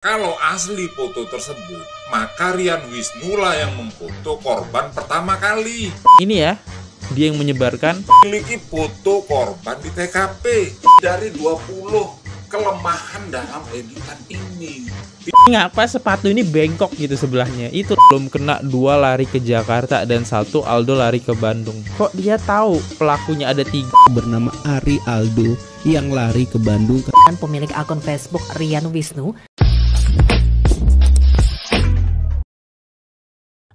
Kalau asli foto tersebut, maka Rian Wisnu lah yang memfoto korban pertama kali. Ini ya, dia yang menyebarkan. Memiliki foto korban di TKP. Dari 20 kelemahan dalam editan ini. Ngapa sepatu ini bengkok gitu sebelahnya? Itu belum kena 2 lari ke Jakarta dan 1 Aldo lari ke Bandung. Kok dia tahu pelakunya ada 3? Bernama Ari Aldo yang lari ke Bandung. Kan pemilik akun Facebook Rian Wisnu.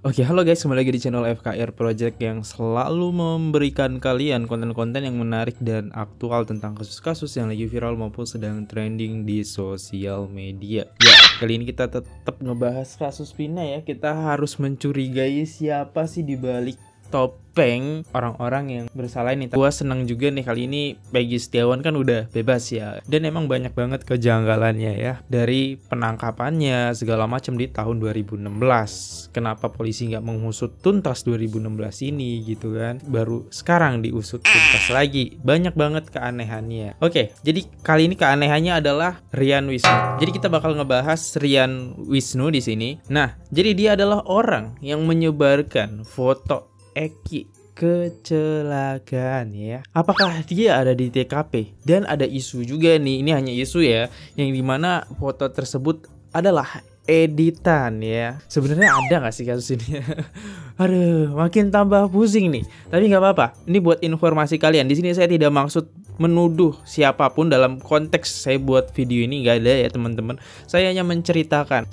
Oke, halo guys, kembali lagi di channel FKR Project yang selalu memberikan kalian konten-konten yang menarik dan aktual tentang kasus-kasus yang lagi viral maupun sedang trending di sosial media. Ya, kali ini kita tetap ngebahas kasus Vina ya. Kita harus mencurigai siapa sih di balik topeng orang-orang yang bersalah ini. Gua senang juga nih kali ini Peggy Setiawan kan udah bebas ya. Dan emang banyak banget kejanggalannya ya. Dari penangkapannya segala macam di tahun 2016. Kenapa polisi nggak mengusut tuntas 2016 ini gitu kan. Baru sekarang diusut tuntas lagi. Banyak banget keanehannya. Oke, jadi kali ini keanehannya adalah Rian Wisnu. Jadi kita bakal ngebahas Rian Wisnu di sini. Nah, jadi dia adalah orang yang menyebarkan foto Eki kecelakaan ya. Apakah dia ada di TKP? Dan ada isu juga nih, ini hanya isu ya, yang dimana foto tersebut adalah editan ya. Sebenarnya ada gak sih kasus ini? Aduh, makin tambah pusing nih. Tapi nggak apa-apa. Ini buat informasi kalian. Di sini saya tidak maksud menuduh siapapun dalam konteks saya buat video ini, nggak ada ya teman-teman. Saya hanya menceritakan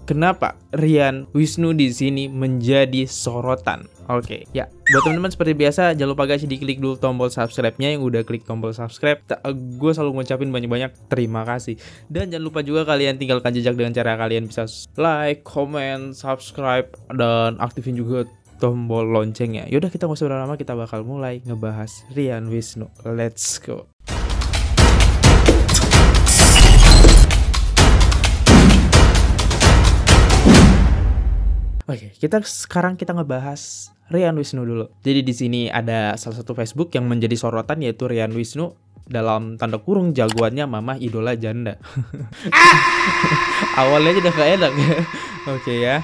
kenapa Rian Wisnu di sini menjadi sorotan. Oke, ya. Buat teman-teman seperti biasa, jangan lupa guys diklik dulu tombol subscribe-nya. Yang udah klik tombol subscribe, gue selalu ngucapin banyak-banyak terima kasih. Dan jangan lupa juga kalian tinggalkan jejak dengan cara kalian bisa like, comment, subscribe, dan aktifin juga tombol loncengnya. Yaudah, kita nggak usah lama, kita bakal mulai ngebahas Rian Wisnu. Let's go. Oke, sekarang kita ngebahas Rian Wisnu dulu. Jadi di sini ada salah satu Facebook yang menjadi sorotan, yaitu Rian Wisnu dalam tanda kurung jagoannya Mama Idola Janda. Awalnya aja udah gak enak ya. Oke ya.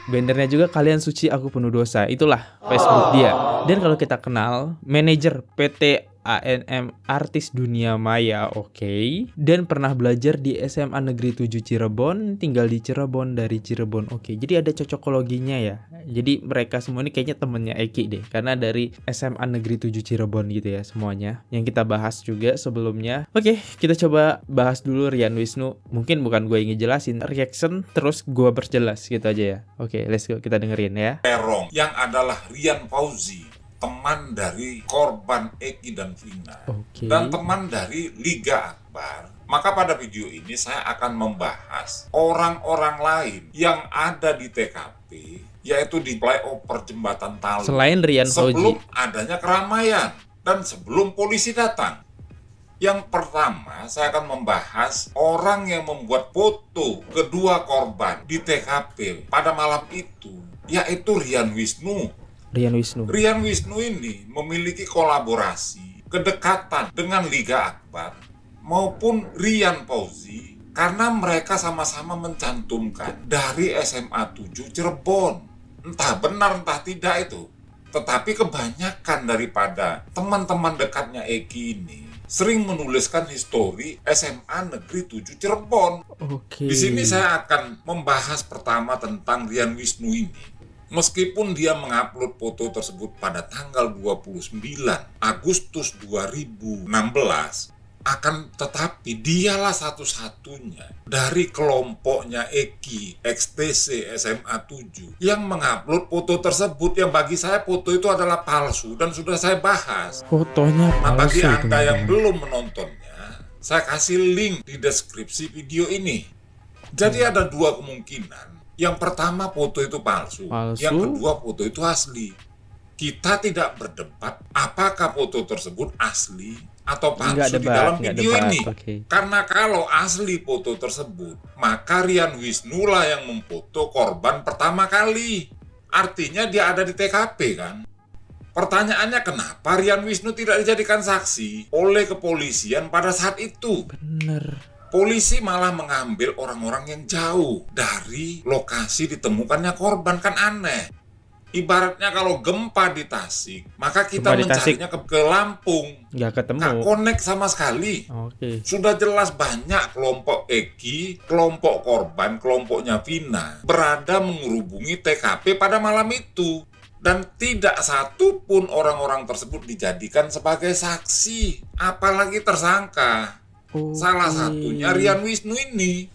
Bannernya juga kalian suci aku penuh dosa. Itulah Facebook dia. Dan kalau kita kenal manajer PT ANM artis dunia maya, oke. Dan pernah belajar di SMA Negeri 7 Cirebon, tinggal di Cirebon dari Cirebon, oke. Jadi ada cocokologinya ya. Jadi mereka semua ini kayaknya temennya Eki deh, karena dari SMA Negeri 7 Cirebon gitu ya semuanya. Yang kita bahas juga sebelumnya. Oke, kita coba bahas dulu Rian Wisnu. Mungkin bukan gue yang ngejelasin, reaction terus gue perjelas gitu aja ya. Oke, let's go, kita dengerin ya. Terong yang adalah Rian Fauzi, teman dari korban Eki dan Vina, dan teman dari Liga Akbar. Maka pada video ini saya akan membahas orang-orang lain yang ada di TKP, yaitu di flyover jembatan Talu, selain Rian Fauzi, sebelum adanya keramaian dan sebelum polisi datang. Yang pertama, saya akan membahas orang yang membuat foto kedua korban di TKP pada malam itu, yaitu Rian Wisnu. Rian Wisnu ini memiliki kolaborasi, kedekatan dengan Liga Akbar maupun Rian Fauzi karena mereka sama-sama mencantumkan dari SMA 7 Cirebon. Entah benar entah tidak itu. Tetapi kebanyakan daripada teman-teman dekatnya Eki ini sering menuliskan histori SMA Negeri 7 Cirebon. Di sini saya akan membahas pertama tentang Rian Wisnu ini. Meskipun dia mengupload foto tersebut pada tanggal 29 Agustus 2016, akan tetapi dialah satu-satunya dari kelompoknya Eki XTC SMA 7 yang mengupload foto tersebut, yang bagi saya foto itu adalah palsu dan sudah saya bahas. Fotonya palsu. Nah, bagi Anda yang belum menontonnya, saya kasih link di deskripsi video ini. Jadi ada dua kemungkinan. Yang pertama, foto itu palsu. Yang kedua, foto itu asli. Kita tidak berdebat apakah foto tersebut asli atau palsu di dalam video ini. Karena kalau asli foto tersebut, maka Rian Wisnu lah yang memfoto korban pertama kali. Artinya dia ada di TKP kan? Pertanyaannya, kenapa Rian Wisnu tidak dijadikan saksi oleh kepolisian pada saat itu? Bener. polisi malah mengambil orang-orang yang jauh dari lokasi ditemukannya korban, kan aneh. Ibaratnya kalau gempa di Tasik, maka kita mencarinya ke Lampung. Nggak ketemu. Nggak connect sama sekali. Sudah jelas banyak kelompok Eki, kelompok korban, kelompoknya Vina berada menghubungi TKP pada malam itu. Dan tidak satu pun orang-orang tersebut dijadikan sebagai saksi, apalagi tersangka. Salah satunya Rian Wisnu ini.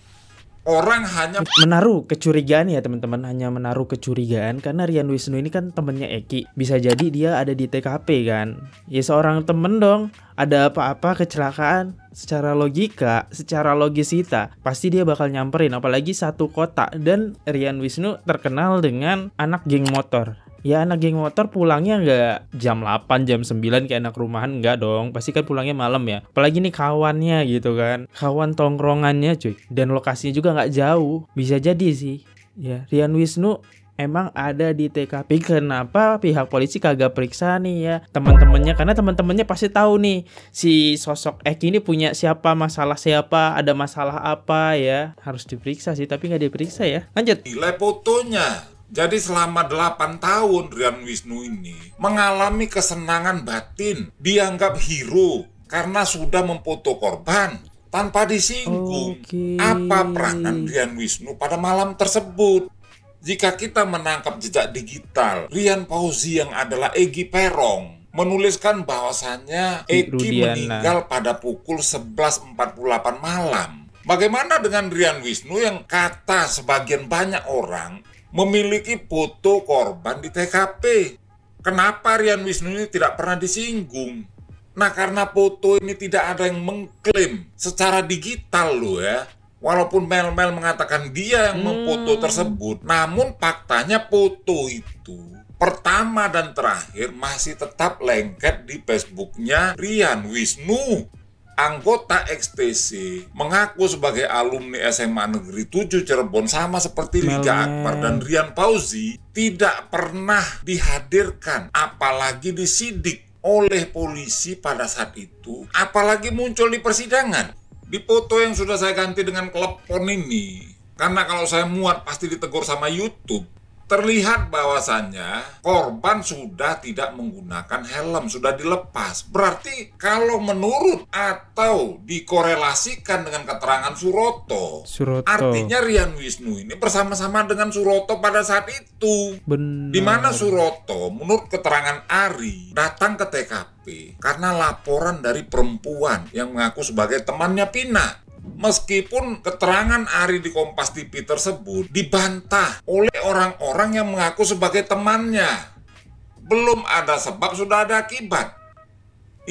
Orang hanya menaruh kecurigaan ya teman-teman, hanya menaruh kecurigaan karena Rian Wisnu ini kan temennya Eki. Bisa jadi dia ada di TKP kan. Ya seorang temen dong, ada apa-apa kecelakaan, secara logika, secara logisita pasti dia bakal nyamperin, apalagi satu kota. Dan Rian Wisnu terkenal dengan anak geng motor. Ya anak geng motor pulangnya nggak jam 8, jam 9 kayak anak rumahan, nggak dong. Pasti kan pulangnya malam ya. Apalagi nih kawannya gitu kan. Kawan tongkrongannya cuy. Dan lokasinya juga nggak jauh. Bisa jadi sih. Ya Rian Wisnu emang ada di TKP. Kenapa pihak polisi kagak periksa nih ya teman-temannya? Karena teman-temannya pasti tahu nih si sosok Eki ini punya siapa, masalah siapa, ada masalah apa ya. Harus diperiksa sih, tapi nggak diperiksa ya. Lanjut. Nilai fotonya. Jadi selama 8 tahun Rian Wisnu ini mengalami kesenangan batin, dianggap hero karena sudah memfoto korban tanpa disinggung. Apa peranan Rian Wisnu pada malam tersebut? Jika kita menangkap jejak digital Rian Pauzi yang adalah Egy Perong, menuliskan bahwasannya Eki meninggal pada pukul 11.48 malam. Bagaimana dengan Rian Wisnu yang kata sebagian banyak orang memiliki foto korban di TKP? Kenapa Rian Wisnu ini tidak pernah disinggung? Nah, karena foto ini tidak ada yang mengklaim secara digital loh ya. Walaupun Mel mengatakan dia yang memfoto tersebut, namun faktanya foto itu pertama dan terakhir masih tetap lengket di Facebooknya Rian Wisnu. Anggota XTC mengaku sebagai alumni SMA Negeri 7 Cirebon, sama seperti Liga Akbar dan Rian Pauzi, tidak pernah dihadirkan apalagi disidik oleh polisi pada saat itu, apalagi muncul di persidangan. Di foto yang sudah saya ganti dengan klepon ini, karena kalau saya muat pasti ditegur sama YouTube, terlihat bahwasannya korban sudah tidak menggunakan helm, sudah dilepas. Berarti kalau menurut atau dikorelasikan dengan keterangan Suroto, artinya Rian Wisnu ini bersama-sama dengan Suroto pada saat itu. Di mana Suroto menurut keterangan Ari datang ke TKP karena laporan dari perempuan yang mengaku sebagai temannya Pina. Meskipun keterangan Ari di Kompas TV tersebut dibantah oleh orang-orang yang mengaku sebagai temannya. Belum ada sebab, sudah ada akibat.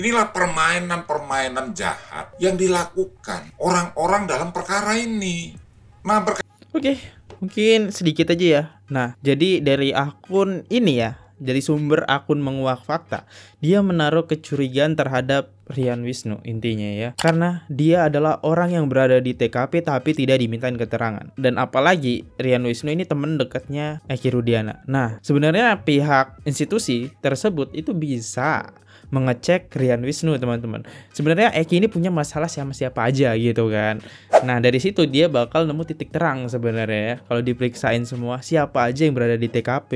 Inilah permainan-permainan jahat yang dilakukan orang-orang dalam perkara ini. Nah, Oke, mungkin sedikit aja ya. Nah, jadi dari akun ini ya, dari sumber akun Menguak Fakta, dia menaruh kecurigaan terhadap Rian Wisnu intinya ya, karena dia adalah orang yang berada di TKP tapi tidak dimintain keterangan. Dan apalagi Rian Wisnu ini teman dekatnya Eki Rudiana. Nah, sebenarnya pihak institusi tersebut itu bisa mengecek Rian Wisnu teman-teman. Sebenarnya Eki ini punya masalah sama siapa aja gitu kan. Nah dari situ dia bakal nemu titik terang sebenarnya ya. Kalau diperiksain semua siapa aja yang berada di TKP,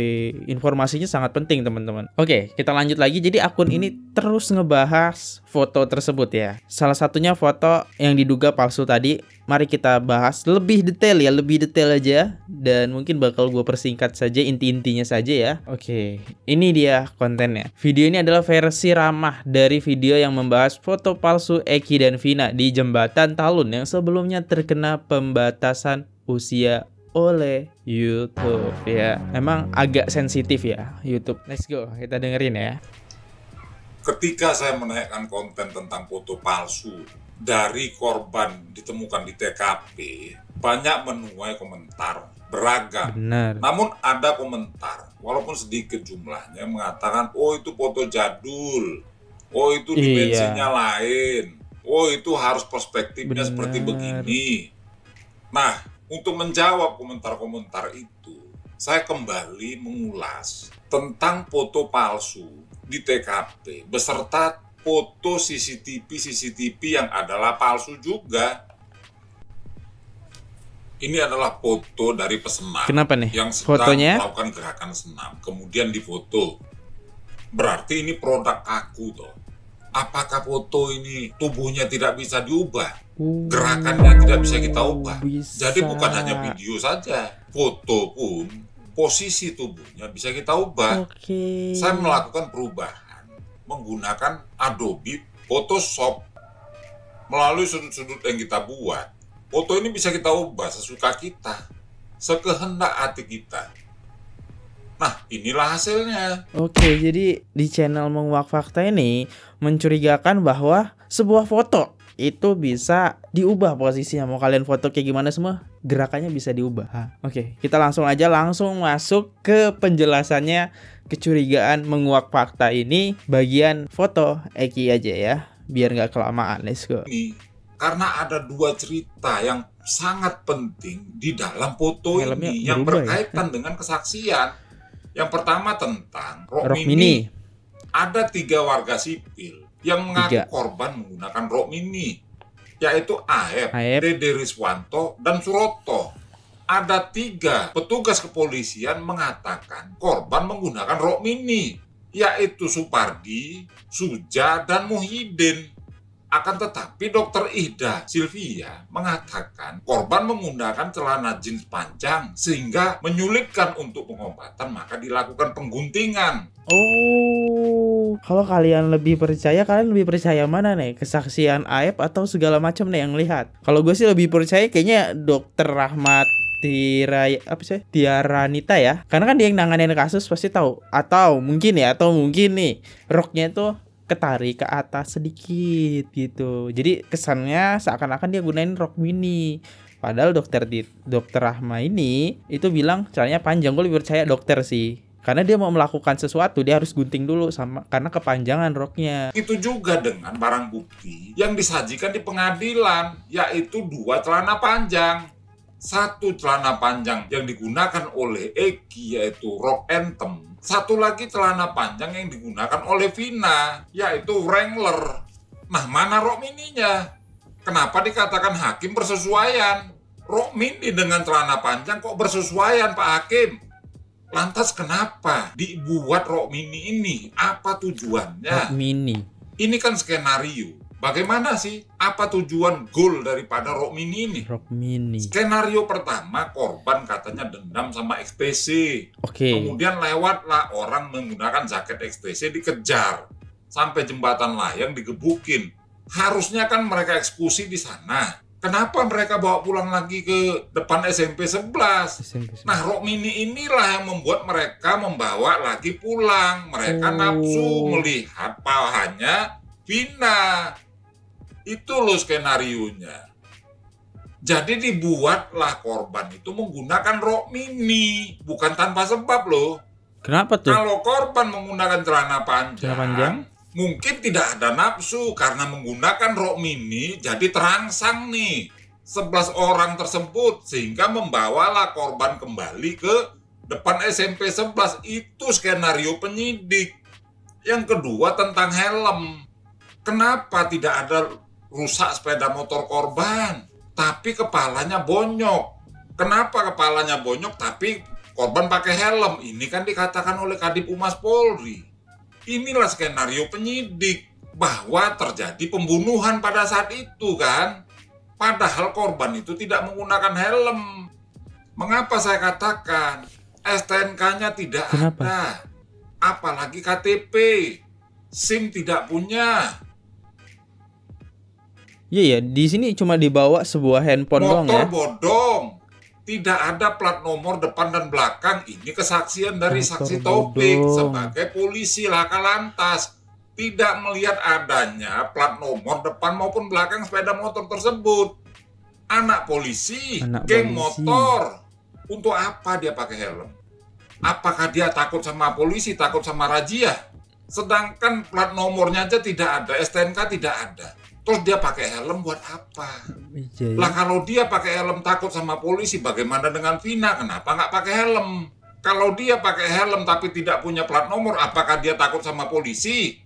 informasinya sangat penting teman-teman. Oke, kita lanjut lagi. Jadi akun ini terus ngebahas foto tersebut ya. Salah satunya foto yang diduga palsu tadi. Mari kita bahas lebih detail ya, lebih detail aja. Dan mungkin bakal gue persingkat saja, inti-intinya saja ya. Oke, ini dia kontennya. Video ini adalah versi ramah dari video yang membahas foto palsu Eki dan Vina di Jembatan Talun yang sebelumnya terkena pembatasan usia oleh YouTube ya. Emang agak sensitif ya YouTube. Let's go, kita dengerin ya. Ketika saya menaikkan konten tentang foto palsu dari korban ditemukan di TKP, banyak menuai komentar beragam. Benar. Namun ada komentar, walaupun sedikit jumlahnya, mengatakan, oh itu foto jadul, oh itu dimensinya lain, oh itu harus perspektifnya seperti begini. Nah, untuk menjawab komentar-komentar itu, saya kembali mengulas tentang foto palsu di TKP beserta foto CCTV yang adalah palsu juga. Ini adalah foto dari pesenam. Kenapa nih? Yang sedang Fotonya melakukan gerakan senam, kemudian difoto. Berarti ini produk aku toh. Apakah foto ini tubuhnya tidak bisa diubah? Gerakannya tidak bisa kita ubah. Bisa. Jadi bukan hanya video saja, foto pun posisi tubuhnya bisa kita ubah. Oke. Saya melakukan perubahan menggunakan Adobe Photoshop melalui sudut-sudut yang kita buat. Foto ini bisa kita ubah sesuka kita, sekehendak hati kita. Nah, inilah hasilnya. Oke, jadi di channel Menguak Fakta ini mencurigakan bahwa sebuah foto itu bisa diubah posisinya. Mau kalian foto kayak gimana semua, gerakannya bisa diubah. Oke, kita langsung masuk ke penjelasannya. Kecurigaan Menguak Fakta ini bagian foto Eki aja ya, biar nggak kelamaan. Let's go. Karena ada dua cerita yang sangat penting di dalam foto Helmnya ini yang berubah berkaitan dengan kesaksian. Yang pertama tentang Rokmini. Ada 3 warga sipil yang mengaku korban menggunakan Rokmini, yaitu Aep, Dede Riswanto, dan Suroto. Ada 3 petugas kepolisian mengatakan korban menggunakan Rokmini, yaitu Supardi, Suja, dan Muhyiddin. Akan tetapi Dr. Ida Silvia mengatakan korban menggunakan celana jeans panjang sehingga menyulitkan untuk pengobatan, maka dilakukan pengguntingan. Oh, kalau kalian lebih percaya mana nih? Kesaksian Aep atau segala macam nih yang lihat? Kalau gue sih lebih percaya kayaknya Dokter Rahmat Tiaranita ya. Karena kan dia yang nanganin kasus pasti tahu. Atau mungkin nih roknya tuh ketarik ke atas sedikit gitu. Jadi kesannya seakan-akan dia gunain rok mini. Padahal dokter Rahma ini itu bilang celananya panjang. Gue lebih percaya dokter sih. Karena dia mau melakukan sesuatu, dia harus gunting dulu karena kepanjangan roknya. Itu juga dengan barang bukti yang disajikan di pengadilan, yaitu 2 celana panjang. 1 celana panjang yang digunakan oleh Eki yaitu rok Anthem. 1 lagi celana panjang yang digunakan oleh Vina, yaitu Wrangler. Nah, mana rok mininya? Kenapa dikatakan hakim bersesuaian? Rok mini dengan celana panjang kok bersesuaian, Pak Hakim? Lantas kenapa dibuat rok mini ini? Apa tujuannya? Rok mini. Ini kan skenario. Bagaimana sih? Apa tujuan goal daripada rok mini ini? Rok mini. Skenario pertama, korban katanya dendam sama XTC. Kemudian lewatlah orang menggunakan jaket XTC dikejar sampai jembatan layang digebukin. Harusnya kan mereka eksekusi di sana. Kenapa mereka bawa pulang lagi ke depan SMP 11? Nah, rok mini inilah yang membuat mereka membawa lagi pulang. Mereka nafsu melihat pahanya Vina. Itu loh skenarionya. Jadi dibuatlah korban itu menggunakan rok mini, bukan tanpa sebab loh. Kenapa tuh? Kalau korban menggunakan celana panjang, mungkin tidak ada nafsu karena menggunakan rok mini, jadi terangsang nih 11 orang tersebut sehingga membawalah korban kembali ke depan SMP 11. Itu skenario penyidik. Yang kedua tentang helm. Kenapa tidak ada rusak sepeda motor korban, tapi kepalanya bonyok? Kenapa kepalanya bonyok tapi korban pakai helm? Ini kan dikatakan oleh Kadip Humas Polri. Inilah skenario penyidik bahwa terjadi pembunuhan pada saat itu kan. Padahal korban itu tidak menggunakan helm. Mengapa saya katakan STNK-nya tidak ada? Apalagi KTP. SIM tidak punya. Iya, di sini cuma dibawa sebuah handphone doang ya. Motor bodong. Tidak ada plat nomor depan dan belakang. Ini kesaksian dari saksi Taufik sebagai polisi Laka Lantas. Tidak melihat adanya plat nomor depan maupun belakang sepeda motor tersebut. Anak polisi, geng motor. Untuk apa dia pakai helm? Apakah dia takut sama polisi, takut sama razia? Sedangkan plat nomornya aja tidak ada, STNK tidak ada. Terus dia pakai helm buat apa? Lah kalau dia pakai helm takut sama polisi, bagaimana dengan Vina? Kenapa nggak pakai helm? Kalau dia pakai helm tapi tidak punya plat nomor, apakah dia takut sama polisi?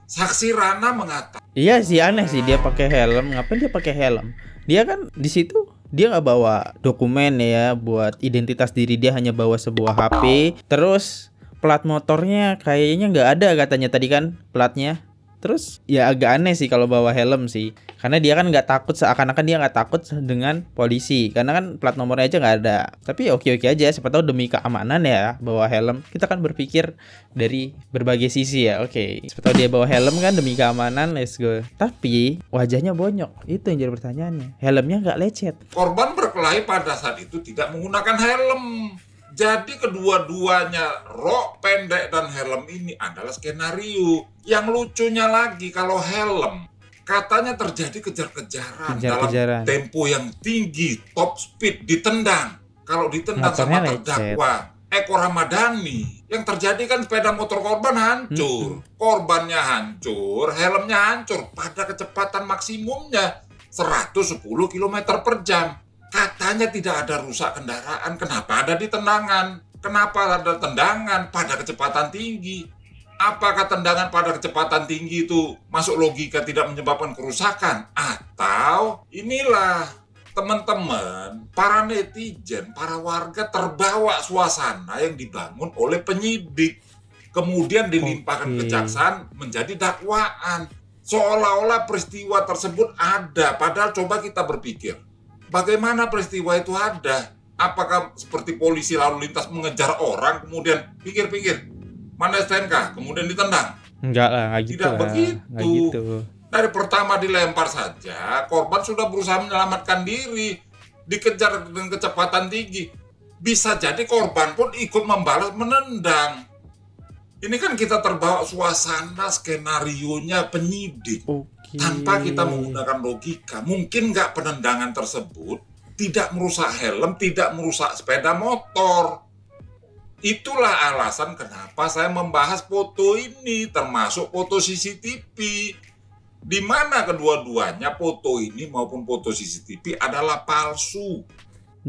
Saksi Rana mengatakan. Iya sih, aneh sih dia pakai helm. Ngapain dia pakai helm? Dia kan di situ dia nggak bawa dokumen ya buat identitas diri, dia hanya bawa sebuah HP. Terus plat motornya kayaknya nggak ada katanya tadi kan platnya. Terus ya agak aneh sih kalau bawa helm sih, karena dia kan nggak takut, seakan-akan dia nggak takut dengan polisi karena kan plat nomornya aja nggak ada. Tapi oke-oke aja, siapa tahu demi keamanan ya bawa helm. Kita kan berpikir dari berbagai sisi ya. Oke, siapa tahu dia bawa helm kan demi keamanan, let's go. Tapi wajahnya bonyok, itu yang jadi pertanyaannya. Helmnya nggak lecet. Korban berkelahi pada saat itu tidak menggunakan helm. Jadi kedua-duanya, rok pendek dan helm ini adalah skenario. Yang lucunya lagi, kalau helm katanya terjadi kejar-kejaran dalam tempo yang tinggi, top speed, ditendang. Kalau ditendang sama terdakwa Eko Ramadhani, yang terjadi kan sepeda motor korban hancur. Korbannya hancur, helmnya hancur pada kecepatan maksimumnya 110 km per jam. Katanya tidak ada rusak kendaraan, kenapa ada ditendangan? Kenapa ada tendangan pada kecepatan tinggi? Apakah tendangan pada kecepatan tinggi itu masuk logika tidak menyebabkan kerusakan? Atau inilah teman-teman, para netizen, para warga terbawa suasana yang dibangun oleh penyidik. Kemudian dilimpahkan kejaksaan menjadi dakwaan. Seolah-olah peristiwa tersebut ada, padahal coba kita berpikir. Bagaimana peristiwa itu ada? Apakah seperti polisi lalu lintas mengejar orang, kemudian pikir-pikir, mana STNK, kemudian ditendang? Enggak lah, enggak gitu. Tidak begitu. Dari pertama dilempar saja, korban sudah berusaha menyelamatkan diri, dikejar dengan kecepatan tinggi. Bisa jadi korban pun ikut membalas menendang. Ini kan kita terbawa suasana skenarionya penyidik. Tanpa kita menggunakan logika, mungkin nggak penendangan tersebut tidak merusak helm, tidak merusak sepeda motor. Itulah alasan kenapa saya membahas foto ini, termasuk foto CCTV. Di mana kedua-duanya foto ini maupun foto CCTV adalah palsu.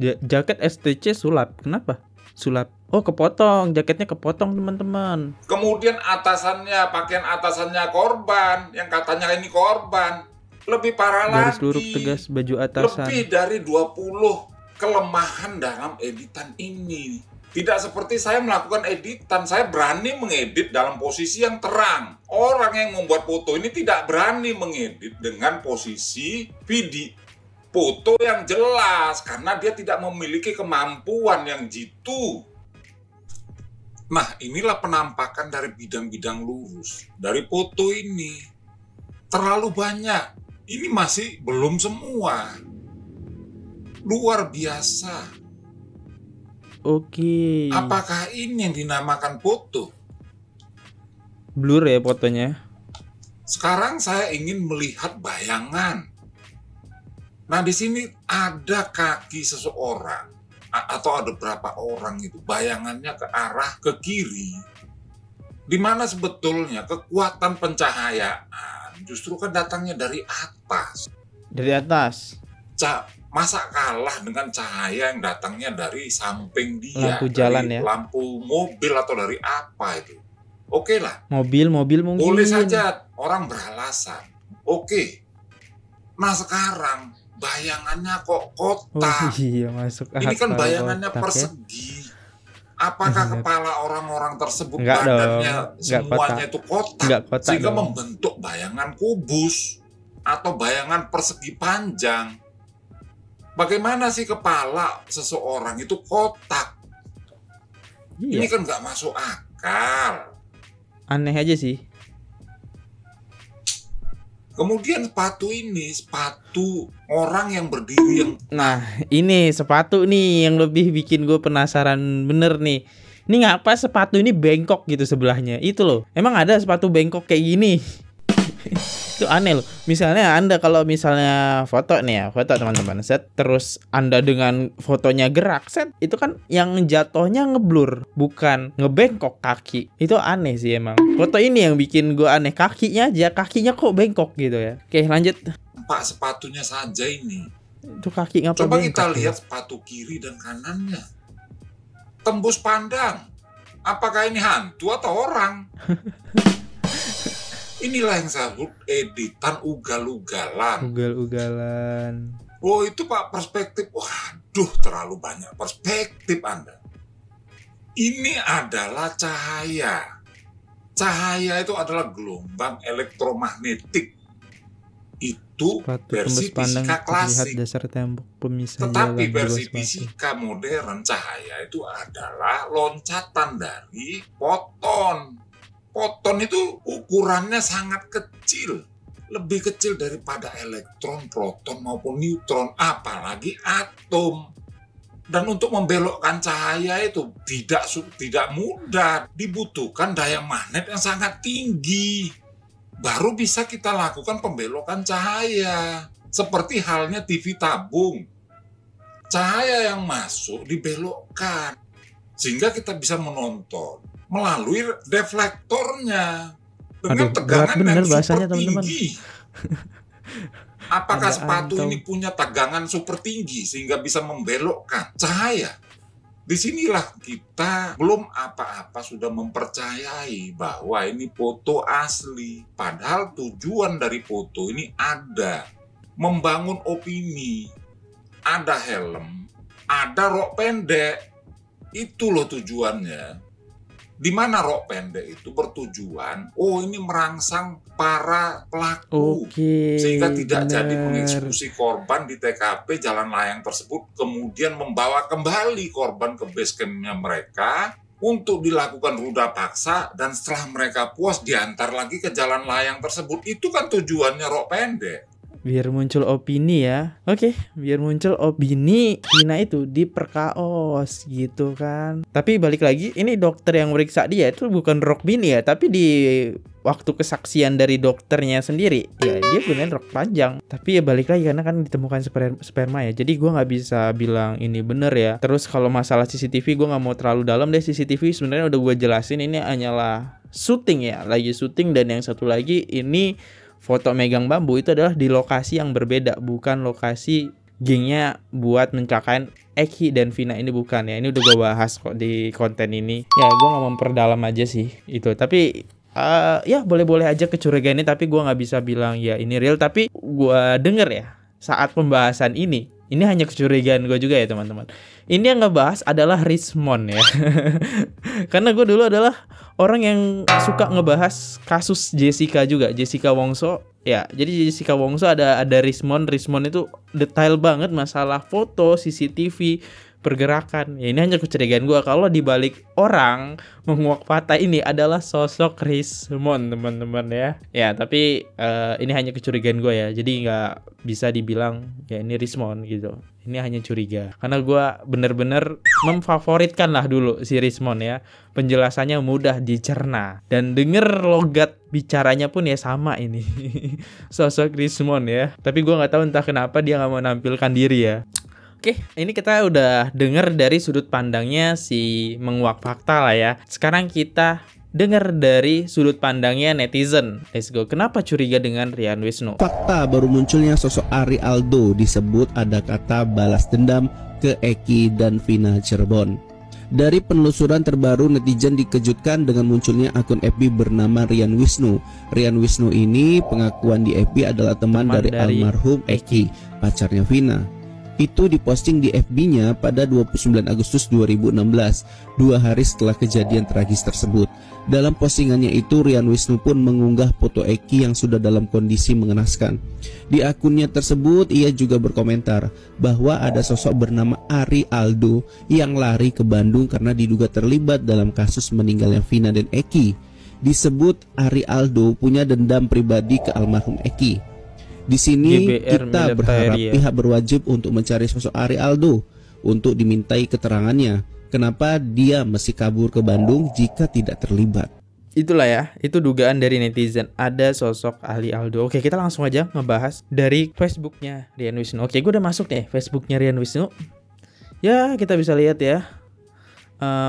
Jaket STC sulap, kenapa? Sulap. Oh, kepotong, jaketnya kepotong teman-teman. Kemudian atasannya, pakaian atasannya korban, yang katanya ini korban. Lebih parah garis lagi. lurus tegas baju atasan. Lebih dari 20 kelemahan dalam editan ini. Tidak seperti saya melakukan editan, saya berani mengedit dalam posisi yang terang. Orang yang membuat foto ini tidak berani mengedit dengan posisi video. Foto yang jelas, karena dia tidak memiliki kemampuan yang jitu. Nah, inilah penampakan dari bidang-bidang lurus. Dari foto ini, terlalu banyak. Ini masih belum semua. Luar biasa. Oke. Apakah ini yang dinamakan foto? Blur ya fotonya. Sekarang saya ingin melihat bayangan. Nah, di sini ada kaki seseorang atau ada berapa orang itu, bayangannya ke arah ke kiri. Di mana sebetulnya kekuatan pencahayaan justru kan datangnya dari atas. Dari atas. Masa kalah dengan cahaya yang datangnya dari samping dia, lampu jalan dari ya, lampu mobil atau dari apa itu? Oke lah. Mobil mungkin. Boleh saja orang beralasan. Oke. Nah sekarang bayangannya kok kotak. Oh iya, masuk akal. Ini kan bayangannya kotak, persegi. Apakah kepala orang-orang tersebut badannya semuanya itu kotak sehingga membentuk bayangan kubus atau bayangan persegi panjang? Bagaimana sih kepala seseorang itu kotak? Iya. Ini kan nggak masuk akal. Aneh aja sih. Kemudian sepatu orang yang berdiri yang... Nah, ini sepatu nih yang lebih bikin gue penasaran bener nih. Ini ngapa sepatu ini bengkok gitu sebelahnya? Itu loh. Emang ada sepatu bengkok kayak gini? Itu aneh loh. Misalnya Anda kalau misalnya foto nih ya, foto teman-teman, set, terus Anda dengan fotonya gerak, set, itu kan yang jatuhnya ngeblur, bukan ngebengkok kaki. Itu aneh sih emang. Foto ini yang bikin gue aneh, kakinya kok bengkok gitu ya. Oke, lanjut. Pak, sepatunya saja ini. Itu kaki ngapa coba bengkok? Coba kita lihat sepatu kiri dan kanannya. Tembus pandang. Apakah ini hantu atau orang? Inilah yang saya sebut editan ugal-ugalan. Oh itu Pak perspektif, waduh terlalu banyak perspektif Anda. Ini adalah cahaya. Cahaya itu adalah gelombang elektromagnetik. Itu versi fisika klasik. Dasar tembok pemisah tetapi versi fisika modern, cahaya itu adalah loncatan dari foton. Foton itu ukurannya sangat kecil, lebih kecil daripada elektron, proton maupun neutron, apalagi atom. Dan untuk membelokkan cahaya itu tidak mudah, dibutuhkan daya magnet yang sangat tinggi. Baru bisa kita lakukan pembelokan cahaya. Seperti halnya TV tabung. Cahaya yang masuk dibelokkan. Sehingga kita bisa menonton melalui deflektornya. Dengan tegangan yang super tinggi. Apakah sepatu ini punya tegangan super tinggi sehingga bisa membelokkan cahaya? Disinilah kita belum apa-apa sudah mempercayai bahwa ini foto asli. Padahal tujuan dari foto ini ada membangun opini. Ada helm, ada rok pendek. Itu loh tujuannya. Di mana rok pendek itu bertujuan, ini merangsang para pelaku. Sehingga tidak jadi mengeksekusi korban di TKP jalan layang tersebut, kemudian membawa kembali korban ke base camp-nya mereka untuk dilakukan ruda paksa, dan setelah mereka puas diantar lagi ke jalan layang tersebut. Itu kan tujuannya rok pendek. Biar muncul opini ya. Oke, biar muncul opini Vina itu diperkaos gitu kan. Tapi balik lagi, ini dokter yang meriksa dia itu bukan rok mini ya, tapi di waktu kesaksian dari dokternya sendiri ya dia beneran rok panjang. Tapi ya balik lagi karena kan ditemukan sperma ya. Jadi gue nggak bisa bilang ini bener ya. Terus kalau masalah CCTV gue nggak mau terlalu dalam deh. CCTV sebenarnya udah gue jelasin, ini hanyalah syuting ya, lagi syuting. Dan yang satu lagi ini foto megang bambu itu adalah di lokasi yang berbeda, bukan lokasi gengnya buat mencakai Eki dan Vina ini, bukan ya. Ini udah gue bahas kok di konten ini. Ya gue gak memperdalam aja sih itu. Tapi ya boleh-boleh aja kecurigaan ini. Tapi gue gak bisa bilang ya ini real. Tapi gue denger ya saat pembahasan ini hanya kecurigaan gue juga ya teman-teman. Ini yang ngebahas adalah Rismond ya. Karena gue dulu adalah orang yang suka ngebahas kasus Jessica juga, Jessica Wongso. Ya, jadi Jessica Wongso ada Rismond. Rismond itu detail banget masalah foto, CCTV, pergerakan. Ya ini hanya kecurigaan gue kalau dibalik orang menguak patah ini adalah sosok Rismond teman-teman ya. Ya tapi ini hanya kecurigaan gue ya. Jadi nggak bisa dibilang ya ini Rismond gitu. Ini hanya curiga. Karena gue bener-bener memfavoritkan lah dulu si Rismond ya. Penjelasannya mudah dicerna. Dan denger logat bicaranya pun ya sama ini. Sosok Rismond ya. Tapi gue gak tahu entah kenapa dia gak mau nampilkan diri ya. Oke, ini kita udah denger dari sudut pandangnya si menguak fakta lah ya. Sekarang kita dengar dari sudut pandangnya netizen. Let's go. Kenapa curiga dengan Rian Wisnu? Fakta baru munculnya sosok Ari Aldo disebut ada kata balas dendam ke Eki dan Vina Cirebon. Dari penelusuran terbaru, netizen dikejutkan dengan munculnya akun FB bernama Rian Wisnu. Rian Wisnu ini pengakuan di FB adalah teman dari almarhum Eki, pacarnya Vina. Itu diposting di FB-nya pada 29 Agustus 2016, 2 hari setelah kejadian tragis tersebut. Dalam postingannya itu, Rian Wisnu pun mengunggah foto Eki yang sudah dalam kondisi mengenaskan. Di akunnya tersebut, ia juga berkomentar bahwa ada sosok bernama Ari Aldo yang lari ke Bandung karena diduga terlibat dalam kasus meninggalnya Vina dan Eki. Disebut Ari Aldo punya dendam pribadi ke almarhum Eki. Di sini kita berharap pihak berwajib untuk mencari sosok Ari Aldo untuk dimintai keterangannya. Kenapa dia mesti kabur ke Bandung jika tidak terlibat? Itulah ya, itu dugaan dari netizen. Ada sosok Ari Aldo. Oke, kita langsung aja ngebahas dari Facebooknya Rian Wisnu. Oke, gue udah masuk nih Facebooknya Rian Wisnu. Ya, kita bisa lihat ya.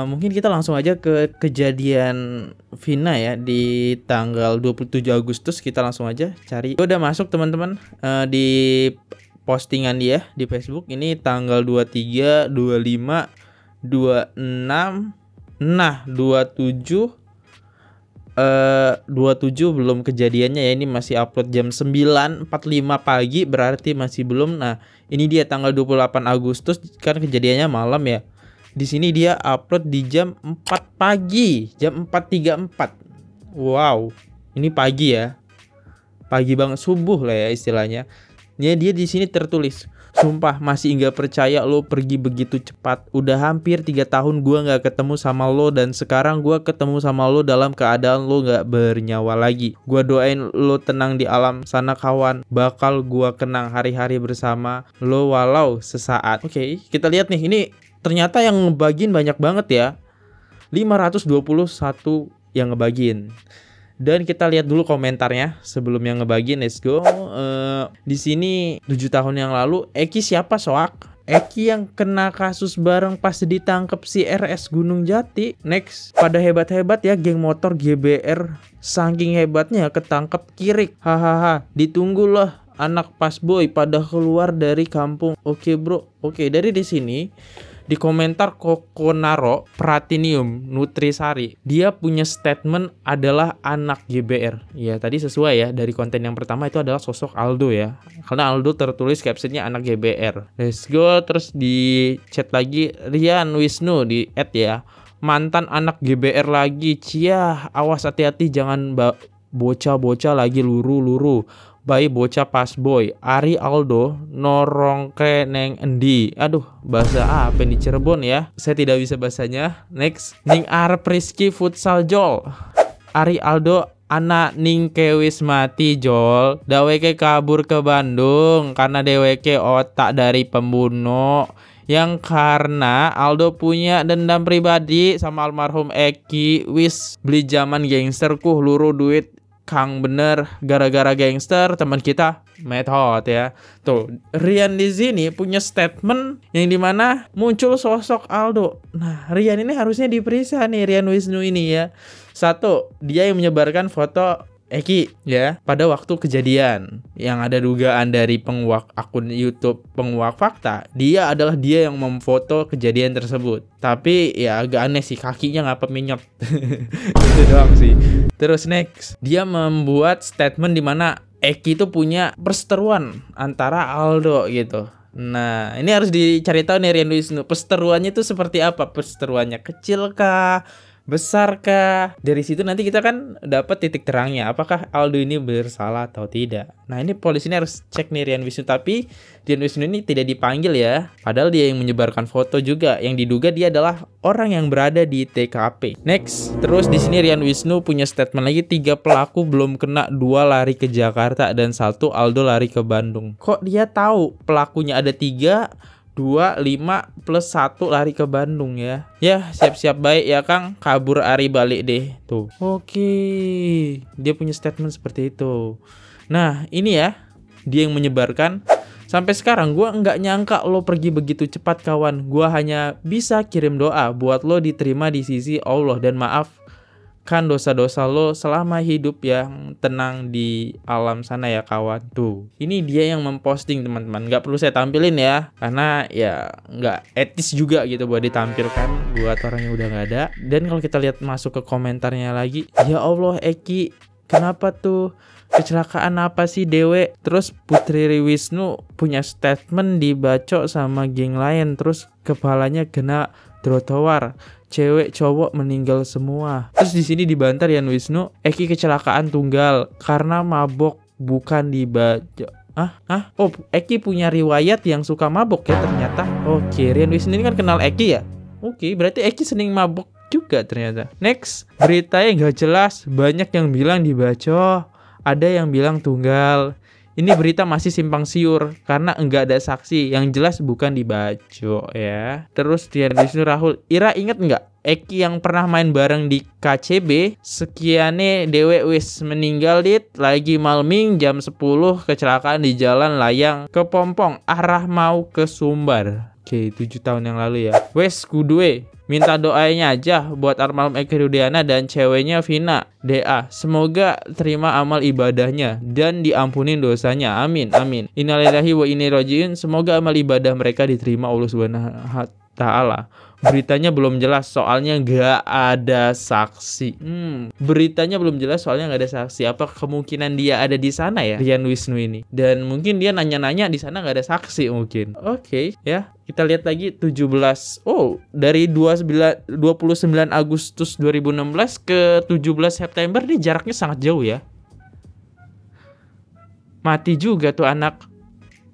Mungkin kita langsung aja ke kejadian Vina ya di tanggal 27 Agustus. Kita langsung aja cari. Udah masuk teman-teman di postingan dia di Facebook. Ini tanggal 23, 25, 26, nah 27 27 belum kejadiannya ya. Ini masih upload jam 9.45 pagi, berarti masih belum. Nah, ini dia tanggal 28 Agustus kan kejadiannya malam ya. Di sini dia upload di jam 4 pagi, jam 4.34. Wow, ini pagi ya. Pagi banget, subuh lah ya istilahnya. Ya, dia di sini tertulis, sumpah masih nggak percaya lo pergi begitu cepat. Udah hampir 3 tahun gua nggak ketemu sama lo, dan sekarang gua ketemu sama lo dalam keadaan lo nggak bernyawa lagi. Gua doain lo tenang di alam sana kawan. Bakal gua kenang hari-hari bersama lo walau sesaat. Oke, kita lihat nih. Ini ternyata yang ngebagiin banyak banget ya. 521 yang ngebagiin. Dan kita lihat dulu komentarnya sebelum yang ngebagiin. Let's go. Di sini 7 tahun yang lalu, Eki siapa soak? Eki yang kena kasus bareng pas ditangkap si RS Gunung Jati. Next, pada hebat-hebat ya geng motor GBR. Saking hebatnya ketangkep kirik. Hahaha, ditunggu loh anak pas boy pada keluar dari kampung. Oke bro. Oke, dari di sini di komentar Kokonaro Pratinium Nutrisari, dia punya statement adalah anak GBR. Ya tadi sesuai ya, dari konten yang pertama itu adalah sosok Aldo ya, karena Aldo tertulis captionnya anak GBR. Let's go. Terus di chat lagi Rian Wisnu di add ya, mantan anak GBR lagi. Cia, awas hati-hati jangan bocah-bocah lagi luru-luru. Bayi bocah pas boy. Ari Aldo norongke neng endi. Aduh, bahasa apa di Cirebon ya? Saya tidak bisa bahasanya. Next, ning arep Rizky futsal jol. Ari Aldo anak ning kewis mati jol. Daweke kabur ke Bandung karena deweke otak dari pembunuh. Yang karena Aldo punya dendam pribadi sama almarhum Eki. Wis beli zaman gangsterku luru duit Kang bener gara-gara gangster teman kita method ya. Tuh, Rian di sini punya statement yang dimana muncul sosok Aldo. Nah, Rian ini harusnya diperiksa nih, Rian Wisnu ini ya. Satu, dia yang menyebarkan foto Eki ya pada waktu kejadian yang ada dugaan dari penguak akun YouTube Penguak Fakta. Dia adalah dia yang memfoto kejadian tersebut. Tapi ya agak aneh sih, kakinya ngapa minyot. Itu doang sih. Terus next, dia membuat statement di mana Eki itu punya perseteruan antara Aldo gitu. Nah, ini harus dicari tahu nih Rian Wisnu, perseteruannya itu seperti apa? Perseteruannya kecil kah? Besar kah? Dari situ nanti kita kan dapat titik terangnya, apakah Aldo ini bersalah atau tidak. Nah, ini polisi ini harus cek nih Rian Wisnu, tapi Rian Wisnu ini tidak dipanggil ya. Padahal dia yang menyebarkan foto juga, yang diduga dia adalah orang yang berada di TKP. Next, terus di sini Rian Wisnu punya statement lagi, 3 pelaku belum kena, 2 lari ke Jakarta dan 1 Aldo lari ke Bandung. Kok dia tahu pelakunya ada 3? 2, 5 plus 1 lari ke Bandung ya. Ya, siap-siap baik ya Kang, kabur Ari balik deh. Tuh. Oke. Dia punya statement seperti itu. Nah, ini ya, dia yang menyebarkan. Sampai sekarang gue nggak nyangka lo pergi begitu cepat kawan. Gue hanya bisa kirim doa buat lo diterima di sisi Allah, dan maaf kan dosa-dosa lo selama hidup yang tenang di alam sana ya kawan. Tuh, ini dia yang memposting teman-teman. Nggak perlu saya tampilin ya, karena ya nggak etis juga gitu buat ditampilkan buat orang yang udah nggak ada. Dan kalau kita lihat masuk ke komentarnya lagi, ya Allah Eki, kenapa tuh? Kecelakaan apa sih Dewe? Terus Putri Wisnu punya statement dibacok sama geng lain, terus kepalanya kena trotoar. Cewek cowok meninggal semua. Terus di sini dibantah Rian Wisnu, Eki kecelakaan tunggal karena mabok bukan dibajak. Oh, Eki punya riwayat yang suka mabok ya ternyata. Oke, Rian Wisnu ini kan kenal Eki ya. Oke, berarti Eki sering mabok juga ternyata. Next, berita yang gak jelas, banyak yang bilang dibacok, ada yang bilang tunggal. Ini berita masih simpang siur karena enggak ada saksi. Yang jelas bukan dibacok ya. Terus Rian Wisnu Rahul, Ira inget enggak Eki yang pernah main bareng di KCB? Sekiane dewe wis meninggal dit. Lagi malming jam 10 kecelakaan di jalan layang ke Pompong arah mau ke Sumbar. Oke, 7 tahun yang lalu ya. Wes kudue, minta doanya aja buat almarhum Eki Rudiana dan ceweknya Vina DA. Semoga terima amal ibadahnya dan diampunin dosanya. Amin, amin. Innalillahi wa inna ilaihi rajiun. Semoga amal ibadah mereka diterima Allah Subhanahu wa taala. Beritanya belum jelas soalnya nggak ada saksi. Beritanya belum jelas soalnya nggak ada saksi. Apa kemungkinan dia ada di sana ya, Rian Wisnu ini? Dan mungkin dia nanya-nanya di sana nggak ada saksi mungkin. Oke, ya. Kita lihat lagi 17. Oh, dari 29 Agustus 2016 ke 17 September nih jaraknya sangat jauh ya. Mati juga tuh anak.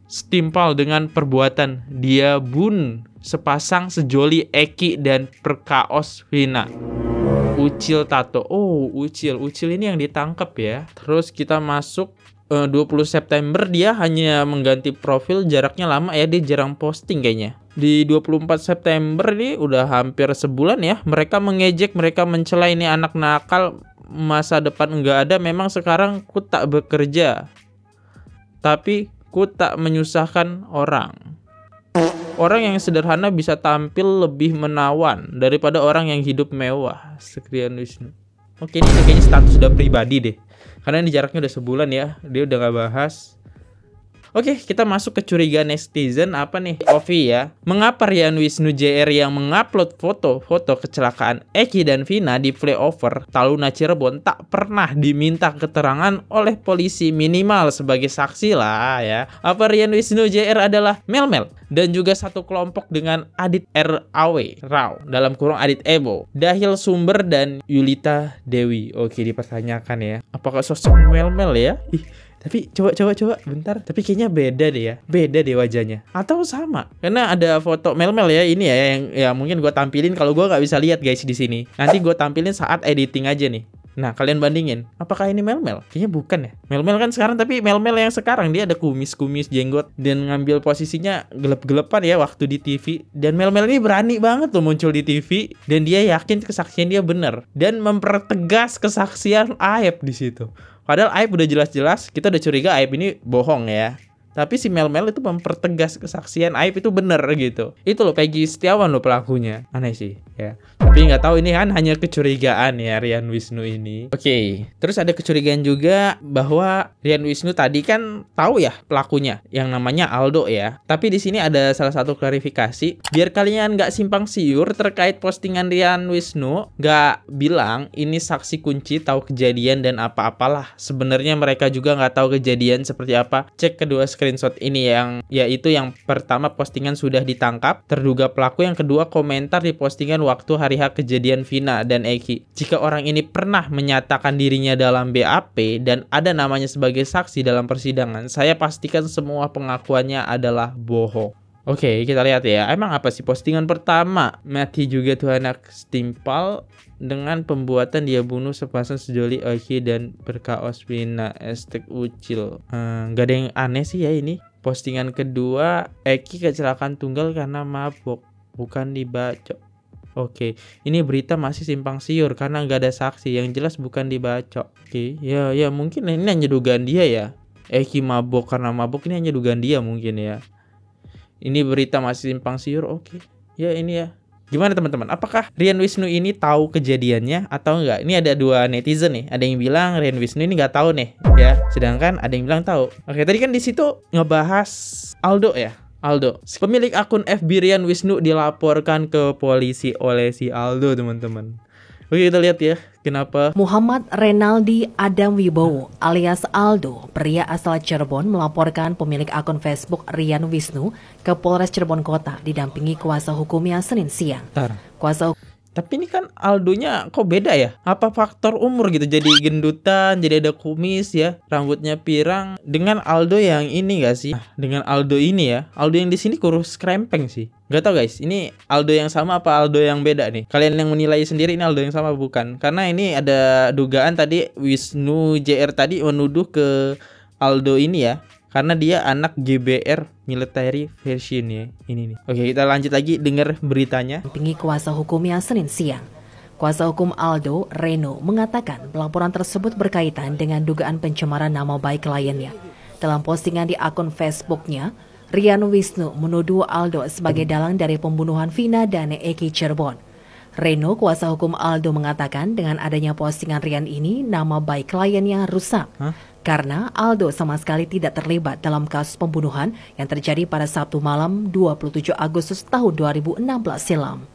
Setimpal dengan perbuatan dia bunuh sepasang sejoli Eki dan perkaos Vina. Ucil tato. Oh, Ucil ini yang ditangkap ya. Terus kita masuk 20 September dia hanya mengganti profil, jaraknya lama ya, dia jarang posting kayaknya. Di 24 September ini udah hampir sebulan ya. Mereka mengejek, mereka mencela ini anak nakal, masa depan enggak ada, memang sekarang ku tak bekerja. Tapi ku tak menyusahkan orang. Orang yang sederhana bisa tampil lebih menawan daripada orang yang hidup mewah. Rian Wisnu. Oke, ini kayaknya status udah pribadi deh. Karena ini jaraknya udah sebulan ya. Dia udah gak bahas. Oke, kita masuk ke curiga netizen apa nih? Ovi ya. Mengapa Rian Wisnu JR yang mengupload foto-foto kecelakaan Eki dan Vina di flyover Taluna Cirebon tak pernah diminta keterangan oleh polisi, minimal sebagai saksi lah ya? Apa Rian Wisnu JR adalah mel-mel dan juga satu kelompok dengan Adit Raw dalam kurung Adit Ebo, Dahil Sumber dan Yulita Dewi? Oke, dipertanyakan ya. Apakah sosok mel-mel ya? Tapi coba bentar. Tapi kayaknya beda deh ya. Beda deh wajahnya. Atau sama? Karena ada foto mel-mel ya ini ya yang ya mungkin gue tampilin kalau gue nggak bisa lihat guys di sini. Nanti gue tampilin saat editing aja nih. Nah, kalian bandingin. Apakah ini mel-mel? Kayaknya bukan ya. Mel-mel kan sekarang, tapi mel-mel yang sekarang dia ada kumis-kumis, jenggot, dan ngambil posisinya gelap-gelapan ya waktu di TV. Dan mel-mel ini berani banget tuh muncul di TV dan dia yakin kesaksian dia benar dan mempertegas kesaksian Aep di situ. Padahal Aep udah jelas-jelas kita udah curiga Aep ini bohong ya. Tapi si mel-mel itu mempertegas kesaksian Aep itu bener gitu. Itu loh Peggy Setiawan loh pelakunya. Aneh sih ya. Tapi nggak tahu, ini kan hanya kecurigaan ya Rian Wisnu ini. Oke. Terus ada kecurigaan juga bahwa Rian Wisnu tadi kan tahu ya pelakunya yang namanya Aldo ya. Tapi di sini ada salah satu klarifikasi biar kalian nggak simpang siur terkait postingan Rian Wisnu. Nggak bilang ini saksi kunci tahu kejadian dan apa-apalah. Sebenarnya mereka juga nggak tahu kejadian seperti apa. Cek kedua screenshot ini yang yaitu yang pertama postingan sudah ditangkap terduga pelaku, yang kedua komentar di postingan waktu hari H kejadian Vina dan Eki. Jika orang ini pernah menyatakan dirinya dalam BAP dan ada namanya sebagai saksi dalam persidangan, saya pastikan semua pengakuannya adalah bohong. Oke, kita lihat ya. Emang apa sih postingan pertama? Mati juga tuh anak, setimpal dengan pembuatan dia bunuh sepasang sejoli Eki dan berkaos Vina #Ucil. Gak ada yang aneh sih ya ini. Postingan kedua, Eki kecelakaan tunggal karena mabok, bukan dibacok. Oke, ini berita masih simpang siur karena nggak ada saksi. Yang jelas bukan dibacok. Oke, ya mungkin ini hanya dugaan dia ya. Eki mabok karena mabok, ini hanya dugaan dia mungkin ya. Ini berita masih simpang siur. Oke, ya ini ya. Gimana teman-teman? Apakah Rian Wisnu ini tahu kejadiannya atau enggak? Ini ada dua netizen nih. Ada yang bilang Rian Wisnu ini nggak tahu nih, ya. Sedangkan ada yang bilang tahu. Oke, tadi kan di situ ngebahas Aldo ya. Aldo, pemilik akun FB Rian Wisnu dilaporkan ke polisi oleh si Aldo, teman-teman. Oke, kita lihat ya kenapa. Muhammad Renaldi Adam Wibowo alias Aldo, pria asal Cirebon, melaporkan pemilik akun Facebook Rian Wisnu ke Polres Cirebon Kota didampingi kuasa hukumnya Senin siang. Tapi ini kan Aldonya kok beda ya? Apa faktor umur gitu? Jadi gendutan, jadi ada kumis ya, rambutnya pirang. Dengan Aldo yang ini gak sih? Dengan Aldo ini ya, Aldo yang di sini kurus krempeng sih. Gak tau guys, ini Aldo yang sama apa Aldo yang beda nih? Kalian yang menilai sendiri ini Aldo yang sama bukan? Karena ini ada dugaan tadi Wisnu JR tadi menuduh ke Aldo ini ya. Karena dia anak GBR military version ya. Ini nih. Oke, kita lanjut lagi dengar beritanya. Tinggi kuasa hukumnya Senin siang. Kuasa hukum Aldo, Reno, mengatakan pelaporan tersebut berkaitan dengan dugaan pencemaran nama baik kliennya. Dalam postingan di akun Facebooknya, Rian Wisnu menuduh Aldo sebagai dalang dari pembunuhan Vina dan Eki Cirebon. Reno, kuasa hukum Aldo, mengatakan dengan adanya postingan Rian ini, nama baik kliennya rusak. Karena Aldo sama sekali tidak terlibat dalam kasus pembunuhan yang terjadi pada Sabtu malam 27 Agustus tahun 2016 silam.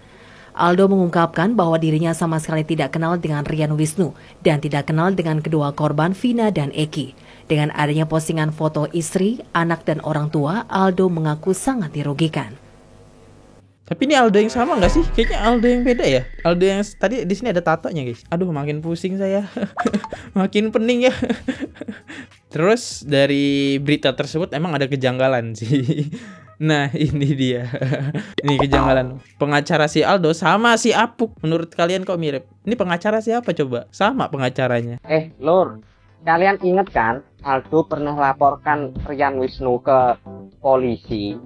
Aldo mengungkapkan bahwa dirinya sama sekali tidak kenal dengan Rian Wisnu dan tidak kenal dengan kedua korban Vina dan Eki. Dengan adanya postingan foto istri, anak, dan orang tua, Aldo mengaku sangat dirugikan. Tapi ini Aldo yang sama nggak sih? Kayaknya Aldo yang beda ya. Aldo yang tadi di sini ada tatonya guys. Aduh, makin pusing saya. Makin pening ya. Terus dari berita tersebut emang ada kejanggalan sih. Nah ini dia. Ini kejanggalan. Pengacara si Aldo sama si Apuk. Menurut kalian kok mirip? Ini pengacara siapa coba? Sama pengacaranya. Lur, kalian inget kan Aldo pernah laporkan Rian Wisnu ke polisi?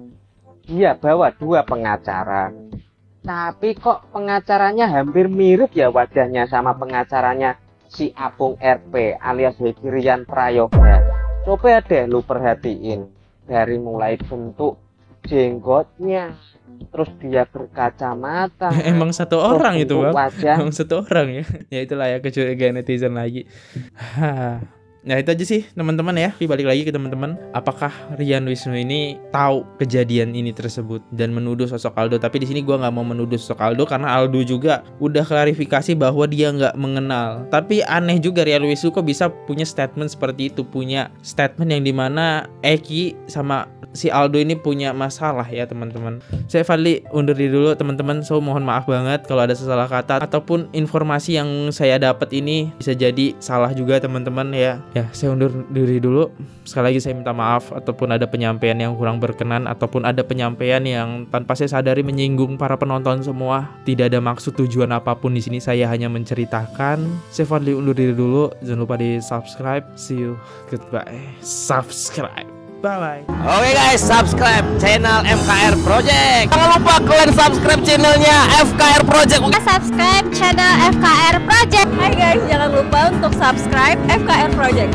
Dia bawa 2 pengacara. Tapi kok pengacaranya hampir mirip ya wajahnya sama pengacaranya si Apung RP alias Rian Prayoga. Coba deh lu perhatiin. Dari mulai bentuk jenggotnya, terus dia berkacamata. Emang satu orang itu bang? Wajah. Emang satu orang ya? Ya itulah ya kecurigaan netizen lagi. Nah itu aja sih teman-teman ya. Balik lagi ke teman-teman, apakah Rian Wisnu ini tahu kejadian ini tersebut dan menuduh sosok Aldo? Tapi di sini gue nggak mau menuduh sosok Aldo karena Aldo juga udah klarifikasi bahwa dia nggak mengenal. Tapi aneh juga Rian Wisnu kok bisa punya statement seperti itu, punya statement yang dimana Eki sama si Aldo ini punya masalah ya teman-teman. Saya Fadli undur diri dulu teman-teman. So mohon maaf banget kalau ada salah kata ataupun informasi yang saya dapat ini bisa jadi salah juga teman-teman ya. Ya, saya undur diri dulu. Sekali lagi saya minta maaf ataupun ada penyampaian yang kurang berkenan ataupun ada penyampaian yang tanpa saya sadari menyinggung para penonton semua. Tidak ada maksud tujuan apapun di sini. Saya hanya menceritakan. Saya Fadli undur diri dulu. Jangan lupa di subscribe. See you. Goodbye. Subscribe. Bye-bye. Oke guys, subscribe channel FKR Project. Jangan lupa kalian subscribe channelnya FKR Project. Subscribe channel FKR Project. Hai guys, jangan lupa untuk subscribe FKR Project.